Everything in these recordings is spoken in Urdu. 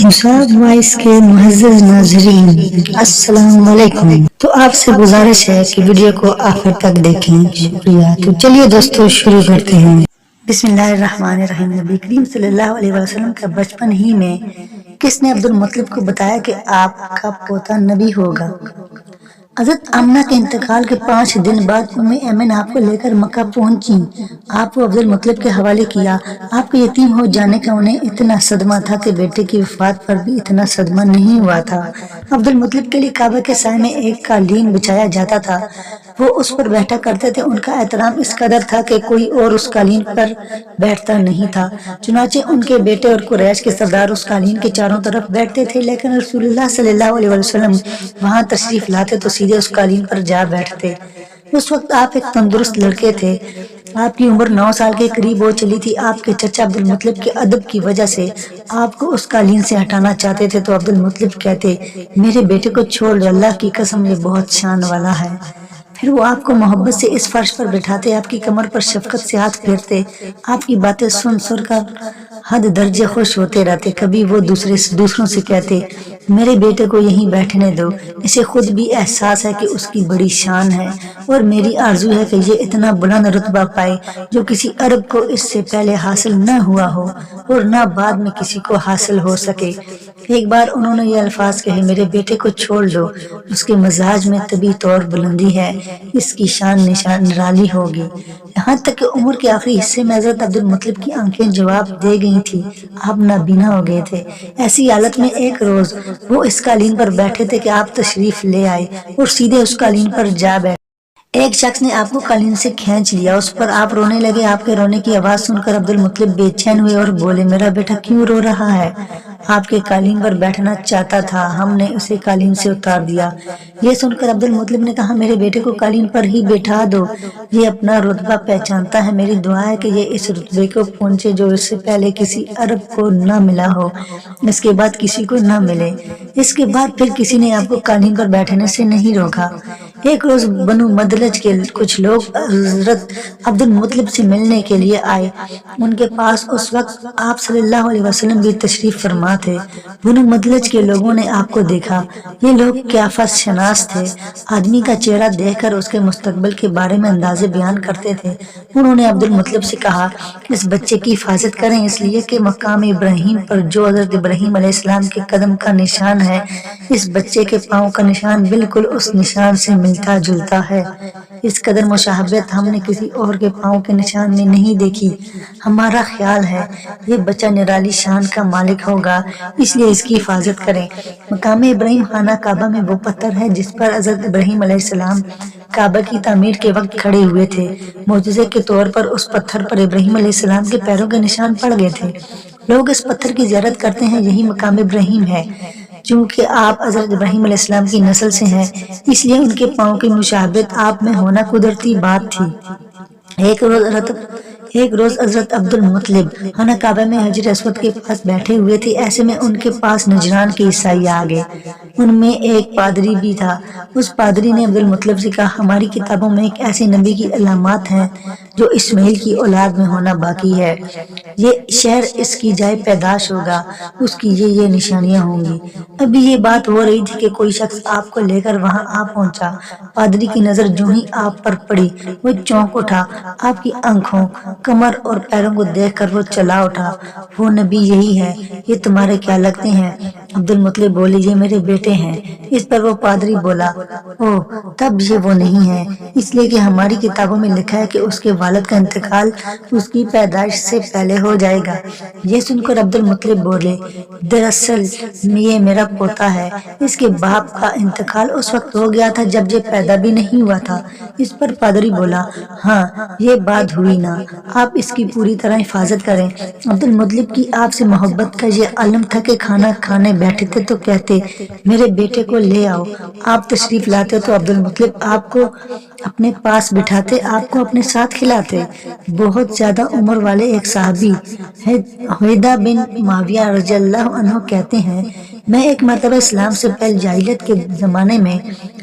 مصعب وائس کے معزز ناظرین السلام علیکم۔ تو آپ سے گزارش ہے کہ ویڈیو کو آخر تک دیکھیں، شکریہ۔ تو چلیے دوستو شروع کرتے ہیں۔ بسم اللہ الرحمن الرحیم۔ نبی کریم صلی اللہ علیہ وسلم کا بچپن ہی میں کس نے عبد المطلب کو بتایا کہ آپ کا پوتا نبی ہوگا؟ حضرت آمنہ کے انتقال کے 5 دن بعد ام ایمن آپ کو لے کر مکہ پہنچی۔ آپ کو عبد المطلب کے حوالے کیا۔ آپ کے یتیم ہو جانے کا انہیں اتنا صدمہ تھا کہ بیٹے کی وفات پر بھی اتنا صدمہ نہیں ہوا تھا۔ عبد المطلب کے لیے کعبہ کے سائے میں ایک قالین بچھایا جاتا تھا، وہ اس پر بیٹھا کرتے تھے۔ ان کا احترام اس قدر تھا کہ کوئی اور اس قالین پر بیٹھتا نہیں تھا، چنانچہ ان کے بیٹے اور قریش کے سردار اس قالین کے چاروں طرف بیٹھتے تھے، لیکن رسول اللہ صلی اللہ علیہ وسلم وہاں تشریف لاتے تو سیدھے اس قالین پر جا بیٹھتے۔ اس وقت آپ ایک تندرست لڑکے تھے، آپ کی عمر 9 سال کے قریب ہو چلی تھی۔ آپ کے چچا عبد المطلب کے ادب کی وجہ سے آپ کو اس قالین سے ہٹانا چاہتے تھے تو عبد المطلب کہتے، میرے بیٹے کو چھوڑ دو، اللہ کی قسم یہ بہت شان والا ہے۔ پھر وہ آپ کو محبت سے اس فرش پر بٹھاتے، آپ کی کمر پر شفقت سے ہاتھ پھیرتے، آپ کی باتیں سن کر حد درجے خوش ہوتے رہتے۔ کبھی وہ دوسروں سے کہتے، میرے بیٹے کو یہیں بیٹھنے دو، اسے خود بھی احساس ہے کہ اس کی بڑی شان ہے، اور میری آرزو ہے کہ یہ اتنا بلند رتبہ پائے جو کسی عرب کو اس سے پہلے حاصل نہ ہوا ہو اور نہ بعد میں کسی کو حاصل ہو سکے۔ ایک بار انہوں نے یہ الفاظ کہے، میرے بیٹے کو چھوڑ دو، اس کے مزاج میں طبی طور بلندی ہے، اس کی شان نرالی ہوگی۔ یہاں تک کہ عمر کے آخری حصے میں حضرت عبد المطلب کی آنکھیں جواب دے گئی تھی، آپ نابینا ہو گئے تھے۔ ایسی حالت میں ایک روز وہ اس قالین پر بیٹھے تھے کہ آپ تشریف لے آئے اور سیدھے اس قالین پر جا بیٹھے۔ ایک شخص نے آپ کو قالین سے کھینچ لیا، اس پر آپ رونے لگے۔ آپ کے رونے کی آواز سن کر عبد المطلب بے چین ہوئے اور بولے، میرا بیٹا کیوں رو رہا ہے؟ آپ کے قالین پر بیٹھنا چاہتا تھا، ہم نے اسے قالین سے اتار دیا۔ یہ سن کر عبد المطلب نے کہا، میرے بیٹے کو قالین پر ہی بٹھا دو، یہ اپنا رتبہ پہچانتا ہے، میری دعا ہے کہ یہ اس رتبے کو پہنچے جو اس سے پہلے کسی عرب کو نہ ملا ہو، اس کے بعد کسی کو نہ ملے۔ اس کے بعد پھر کسی نے آپ کو قالین پر بیٹھنے سے نہیں روکا۔ ایک روز بنو مدلج کے کچھ لوگ حضرت عبد المطلب سے ملنے کے لیے آئے، ان کے پاس اس وقت آپ صلی اللہ علیہ وسلم بھی تشریف فرما تھے۔ بنو مدلج کے لوگوں نے آپ کو دیکھا، یہ لوگ قیافت شناس تھے، آدمی کا چہرہ دیکھ کر اس کے مستقبل کے بارے میں اندازے بیان کرتے تھے۔ انہوں نے عبد المطلب سے کہا، اس بچے کی حفاظت کریں، اس لیے کہ مقام ابراہیم پر جو حضرت ابراہیم علیہ السلام کے قدم کا نشان ہے، اس بچے کے پاؤں کا نشان بالکل اس نشان سے ملتا جلتا ہے۔ اس قدر مشابہت ہم نے کسی اور کے پاؤں کے نشان میں نہیں دیکھی۔ ہمارا خیال ہے یہ بچہ نرالی شان کا مالک ہوگا، اس لیے اس کی حفاظت کریں۔ مقام ابراہیم خانہ کعبہ میں وہ پتھر ہے جس پر حضرت ابراہیم علیہ السلام کعبہ کی تعمیر کے وقت کھڑے ہوئے تھے۔ معجزے کے طور پر اس پتھر پر ابراہیم علیہ السلام کے پیروں کے نشان پڑ گئے تھے۔ لوگ اس پتھر کی زیارت کرتے ہیں، یہی مقام ابراہیم ہے۔ چونکہ آپ حضرت ابراہیم علیہ السلام کی نسل سے ہیں، اس لیے ان کے پاؤں کی مشابہت آپ میں ہونا قدرتی بات تھی۔ ایک روز حضرت عبد المطلب خانہ کعبہ میں حجر اسود کے پاس بیٹھے ہوئے تھے، ایسے میں ان کے پاس نجران کے عیسائی آ گئے۔ ان میں ایک پادری بھی تھا۔ اس پادری نے عبد المطلب سے کہا، ہماری کتابوں میں ایک ایسے نبی کی علامات ہیں جو اسماعیل کی اولاد میں ہونا باقی ہے، یہ شہر اس کی جائے پیدائش ہوگا، اس کی یہ نشانیاں ہوں گی۔ ابھی یہ بات ہو رہی تھی کہ کوئی شخص آپ کو لے کر وہاں آ پہنچا۔ پادری کی نظر جو ہی آپ پر پڑی، وہ چونک اٹھا، آپ کی آنکھوں، کمر اور پیروں کو دیکھ کر وہ چلا اٹھا، وہ نبی یہی ہے، یہ تمہارے کیا لگتے ہیں؟ عبد المطلب بولے، یہ میرے بیٹے ہیں۔ اس پر وہ پادری بولا، اوہ تب یہ وہ نہیں ہے، اس لیے کہ ہماری کتابوں میں لکھا ہے کہ اس کے والد کا انتقال اس کی پیدائش سے پہلے ہو جائے گا۔ یہ سن کر عبد المطلب بولے، دراصل یہ میرا پوتا ہے، اس کے باپ کا انتقال اس وقت ہو گیا تھا جب یہ پیدا بھی نہیں ہوا تھا۔ اس پر پادری بولا، ہاں یہ بات ہوئی نا، آپ اس کی پوری طرح حفاظت کریں۔ عبد المطلب کی آپ سے محبت کا یہ عالم تھا کہ کھانا کھانے بیٹھے تھے تو کہتے، میرے بیٹے کو لے آؤ۔ آپ تشریف لاتے تو عبد المطلب آپ کو اپنے پاس بٹھاتے، آپ کو اپنے ساتھ کھلاتے۔ بہت زیادہ عمر والے ایک صحابی حیدہ بن معاویہ رضی اللہ عنہ کہتے ہیں میں ایک مرتبہ اسلام سے پہلے جاہلیت کے زمانے میں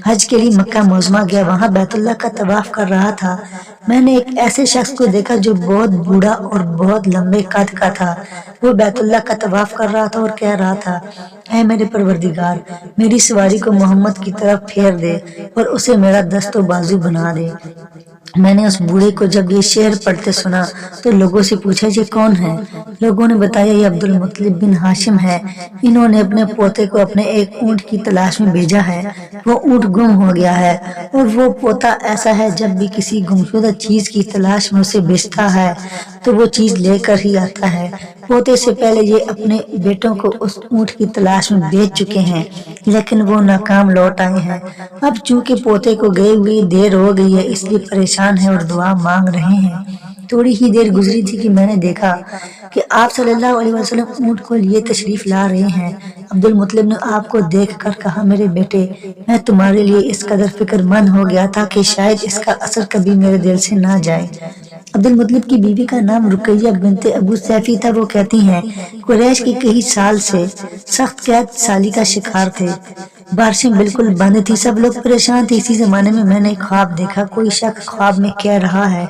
حج کے لیے مکہ معظمہ گیا، وہاں بیت اللہ کا طواف کر رہا تھا۔ میں نے ایک ایسے شخص کو دیکھا جو بہت بوڑھا اور بہت لمبے قد کا تھا۔ وہ بیت اللہ کا طواف کر رہا تھا اور کہہ رہا تھا، اے میرے پروردگار، میری سواری کو محمد کی طرف پھیر دے اور اسے میرا دست و بازو بنا دے۔ میں نے اس بوڑھے کو جب یہ شعر پڑھتے سنا تو لوگوں سے پوچھا یہ کون ہے؟ لوگوں نے بتایا یہ عبد المطلب بن ہاشم ہے، انہوں نے اپنے پوتے کو اپنے ایک اونٹ کی تلاش میں بھیجا ہے، وہ اونٹ گم ہو گیا ہے اور وہ پوتا ایسا ہے جب بھی کسی گمشدہ چیز کی تلاش میں اسے بھیجتا ہے تو وہ چیز لے کر ہی آتا ہے۔ پوتے سے پہلے یہ اپنے بیٹوں کو اس اونٹ کی تلاش میں بھیج چکے ہیں لیکن وہ ناکام لوٹ آئے ہیں۔ اب چونکہ پوتے کو گئے ہوئے دیر ہو گئی ہے اس لیے پریشان ہیں اور دعا مانگ رہے ہیں۔ تھوڑی ہی دیر گزری تھی کہ میں نے دیکھا کہ آپ صلی اللہ علیہ وسلم اونٹ کو لیے تشریف لا رہے ہیں۔ عبد المطلب نے آپ کو دیکھ کر کہا، میرے بیٹے، میں تمہارے لیے اس قدر فکر مند ہو گیا تھا کہ شاید اس کا اثر کبھی میرے دل سے نہ جائے۔ عبد المطلب کی بیوی کا نام رقیہ بنت ابو سیفی تھا۔ وہ کہتی ہیں، قریش کے کئی سال سے سخت قحط سالی کا شکار تھے، بارشیں بالکل بند تھی، سب لوگ پریشان تھے۔ اسی زمانے میں میں نے ایک خواب دیکھا، کوئی شخص خواب میں کہہ رہا ہے،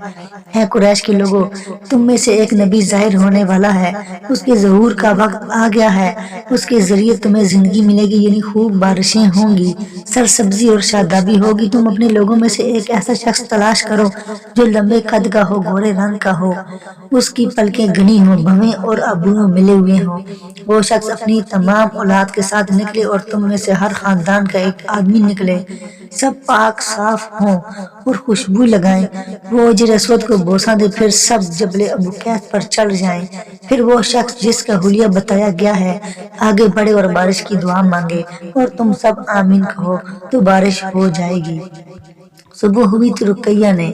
اے قریش کے لوگوں، تم میں سے ایک نبی ظاہر ہونے والا ہے، اس کے ظہور کا وقت آ گیا ہے، اس کے ذریعے تمہیں زندگی ملے گی، یعنی خوب بارشیں ہوں گی، سرسبزی اور شادابی ہوگی۔ تم اپنے لوگوں میں سے ایک ایسا شخص تلاش کرو جو لمبے قد کا ہو، گھوڑے رنگ کا ہو، اس کی پلکیں گھنی ہوں، بھویں اور ابرو ملے ہوئے ہوں۔ وہ شخص اپنی تمام اولاد کے ساتھ نکلے اور تم میں سے ہر خاندان کا ایک آدمی نکلے، سب پاک صاف ہوں اور خوشبو لگائیں۔ وہ حجر اسود کو بوسہ دے، پھر سب جبل ابو قیس پر چڑھ جائیں، پھر وہ شخص جس کا حلیہ بتایا گیا ہے آگے بڑھے اور بارش کی دعا مانگے اور تم سب آمین کہو تو بارش ہو جائے گی۔ صبح ہوئی تو رقیہ نے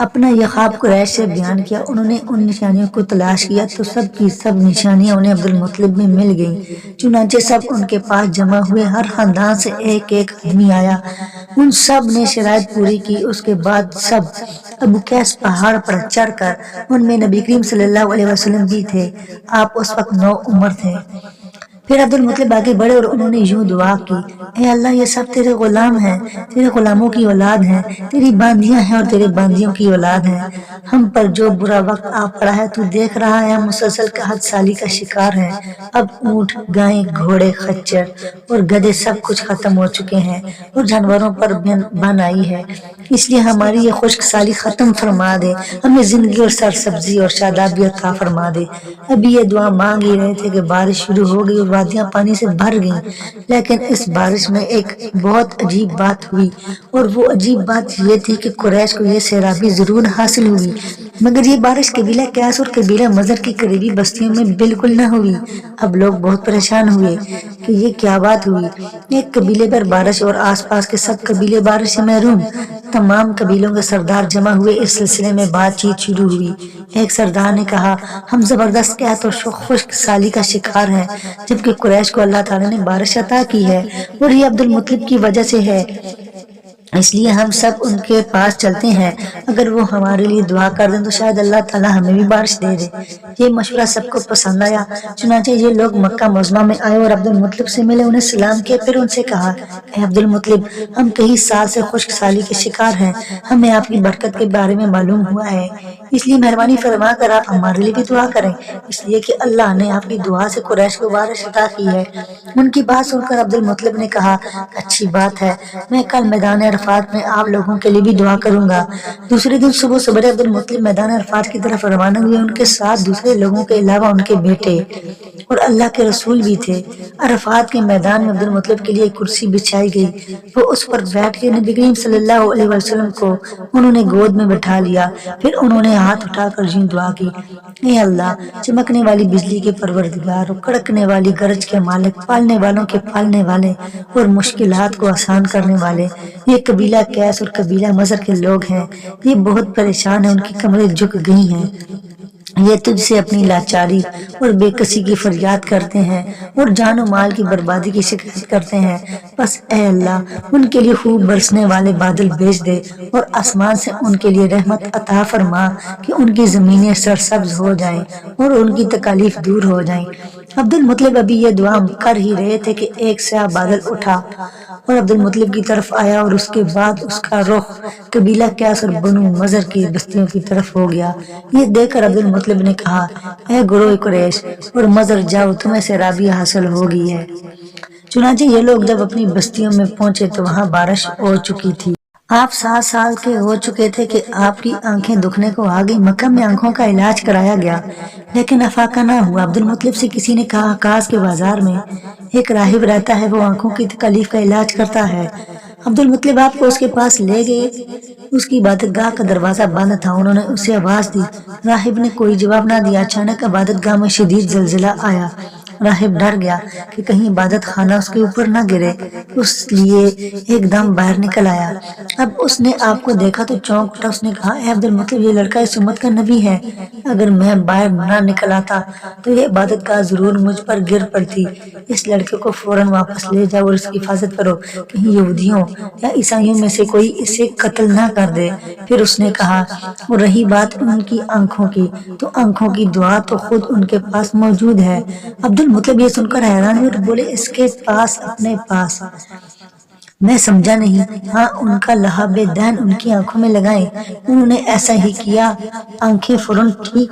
اپنا یہ خواب قریش سے بیان کیا۔ انہوں نے ان نشانیوں کو تلاش کیا تو سب کی سب نشانیاں انہیں عبد المطلب میں مل گئیں۔ چنانچہ سب ان کے پاس جمع ہوئے، ہر خاندان سے ایک ایک آدمی آیا، ان سب نے شرائط پوری کی۔ اس کے بعد سب ابو قیس پہاڑ پر چڑھ کر، ان میں نبی کریم صلی اللہ علیہ وسلم بھی تھے، آپ اس وقت نو عمر تھے۔ پھر عبد المطلب آگے بڑھے اور انہوں نے یوں دعا کی، اے اللہ، یہ سب تیرے غلام ہیں، تیرے غلاموں کی اولاد ہیں، تیری باندیاں ہیں اور تیرے باندیوں کی اولاد ہیں۔ ہم پر جو برا وقت آ پڑا ہے تو دیکھ رہا ہے، ہم مسلسل قحط سالی کا شکار ہیں۔ اب اونٹ، گائیں، گھوڑے، خچر اور گدھے سب کچھ ختم ہو چکے ہیں اور جانوروں پر بن آئی ہے، اس لیے ہماری یہ خشک سالی ختم فرما دے، ہمیں زندگی اور سرسبزی اور شادابی عطا فرما دے۔ ابھی یہ دعا مانگ ہی رہے تھے کہ بارش شروع ہو گئی اور وادیاں پانی سے بھر گئیں، لیکن اس بارش میں ایک بہت عجیب بات ہوئی، اور وہ عجیب بات یہ تھی کہ قریش کو یہ سیرابی ضرور حاصل ہوئی، مگر یہ بارش قبیلہ قیس اور قبیلہ مضر کی قریبی بستیوں میں بالکل نہ ہوئی۔ اب لوگ بہت پریشان ہوئے کہ یہ کیا بات ہوئی، ایک قبیلے پر بارش اور آس پاس کے سب قبیلے بارش سے محروم۔ تمام قبیلوں کے سردار جمع ہوئے، اس سلسلے میں بات چیت شروع ہوئی۔ ایک سردار نے کہا، ہم زبردست قحط اور خشک سالی کا شکار ہیں، جبکہ قریش کو اللہ تعالیٰ نے بارش عطا کی ہے اور یہ عبد المطلب کی وجہ سے ہے، اس لیے ہم سب ان کے پاس چلتے ہیں، اگر وہ ہمارے لیے دعا کر دیں تو شاید اللہ تعالیٰ ہمیں بھی بارش دے دے۔ یہ مشورہ سب کو پسند آیا، چنانچہ یہ لوگ مکہ معظمہ میں آئے اور عبد المطلب سے ملے، انہیں سلام کیا، پھر ان سے کہا، اے عبد المطلب، ہم کئی سال سے خشک سالی کے شکار ہیں، ہمیں آپ کی برکت کے بارے میں معلوم ہوا ہے، اس لیے مہربانی فرما کر آپ ہمارے لیے بھی دعا کریں، اس لیے کہ اللہ نے آپ کی دعا سے قریش کو بارش عطا کی ہے۔ ان کی بات سن کر عبد المطلب نے کہا، اچھی بات ہے، میں کل میدان عرفات میں آپ لوگوں کے لیے بھی دعا کروں گا۔ دوسرے دن صبح سبیرے عبد المطلب میدان عرفات کی طرف روانہ ہوئے، ان کے ساتھ دوسرے لوگوں کے علاوہ ان کے بیٹے اور اللہ کے رسول بھی تھے۔ عرفات کے میدان میں عبد المطلب کے لیے ایک کرسی بچھائی گئی، وہ اس پر بیٹھ کے نبی کریم صلی اللہ علیہ وسلم کو انہوں نے گود میں بٹھا لیا، پھر انہوں نے ہاتھ اٹھا کر یوں دعا کی، اے اللہ، چمکنے والی بجلی کے پروردگار اور کڑکنے والی گرج کے مالک، پالنے والوں کے پالنے والے اور مشکلات کو آسان کرنے والے، یہ قبیلہ قیس اور قبیلہ مضر کے لوگ ہیں، یہ بہت پریشان ہیں، ان کی کمریں جھک گئی ہیں، یہ تجھ سے اپنی لاچاری اور بے کسی کی فریاد کرتے ہیں اور جان و مال کی بربادی کی شکایت کرتے ہیں، بس اے اللہ ان کے لیے خوب برسنے والے بادل بھیج دے اور آسمان سے ان کے لیے رحمت عطا فرما کہ ان کی زمینیں سرسبز ہو جائیں اور ان کی تکالیف دور ہو جائیں۔ عبد المطلب ابھی یہ دعا کر ہی رہے تھے کہ ایک سیاہ بادل اٹھا اور عبد المطلب کی طرف آیا، اور اس کے بعد اس کا رخ قبیلہ قیس اور بنو مضر کی بستیوں کی طرف ہو گیا۔ یہ دیکھ کر عبد المطلب نے کہا، اے گروہ قریش اور مضر، جاؤ، تمہیں سیرابی حاصل ہو گئی ہے۔ چنانچہ یہ لوگ جب اپنی بستیوں میں پہنچے تو وہاں بارش ہو چکی تھی۔ آپ 7 سال کے ہو چکے تھے کہ آپ کی آنکھیں دکھنے کو آ گئی۔ مکہ میں آنکھوں کا علاج کرایا گیا لیکن افاقہ نہ ہوا۔ عبد المطلب سے کسی نے کہا، عکاظ کے بازار میں ایک راہب رہتا ہے، وہ آنکھوں کی تکلیف کا علاج کرتا ہے۔ عبد المطلب آپ کو اس کے پاس لے گئے۔ اس کی عبادت گاہ کا دروازہ بند تھا۔ انہوں نے اسے آواز دی، راہب نے کوئی جواب نہ دیا۔ اچانک عبادت گاہ میں شدید زلزلہ آیا۔ راہب ڈر گیا کہ کہیں عبادت خانہ اس کے اوپر نہ گرے، اس لیے ایک دم باہر نکل آیا۔ اب اس نے آپ کو دیکھا تو چونک اٹھا۔ اس نے کہا، اے عبد المطلب، یہ لڑکا اس امت کا نبی ہے۔ اگر میں باہر نہ نکل آتا تو یہ عبادت گاہ ضرور مجھ پر گر پڑتی۔ اس لڑکے کو فوراً واپس لے جاؤ اور اس کی حفاظت کرو، کہیں یہودیوں یا عیسائیوں میں سے کوئی اسے قتل نہ کر دے۔ پھر اس نے کہا، اور رہی بات ان کی آنکھوں کی، تو آنکھوں کی دعا تو خود ان کے پاس موجود ہے۔ عبد المطلب یہ سن کر حیران ہوئے اور بولے، اس کے پاس، اپنے پاس؟ میں سمجھا نہیں۔ ہاں، ان کا لہاب دہن ان کی آنکھوں میں لگائیں۔ انہوں نے ایسا ہی کیا، آنکھیں فوراً ٹھیک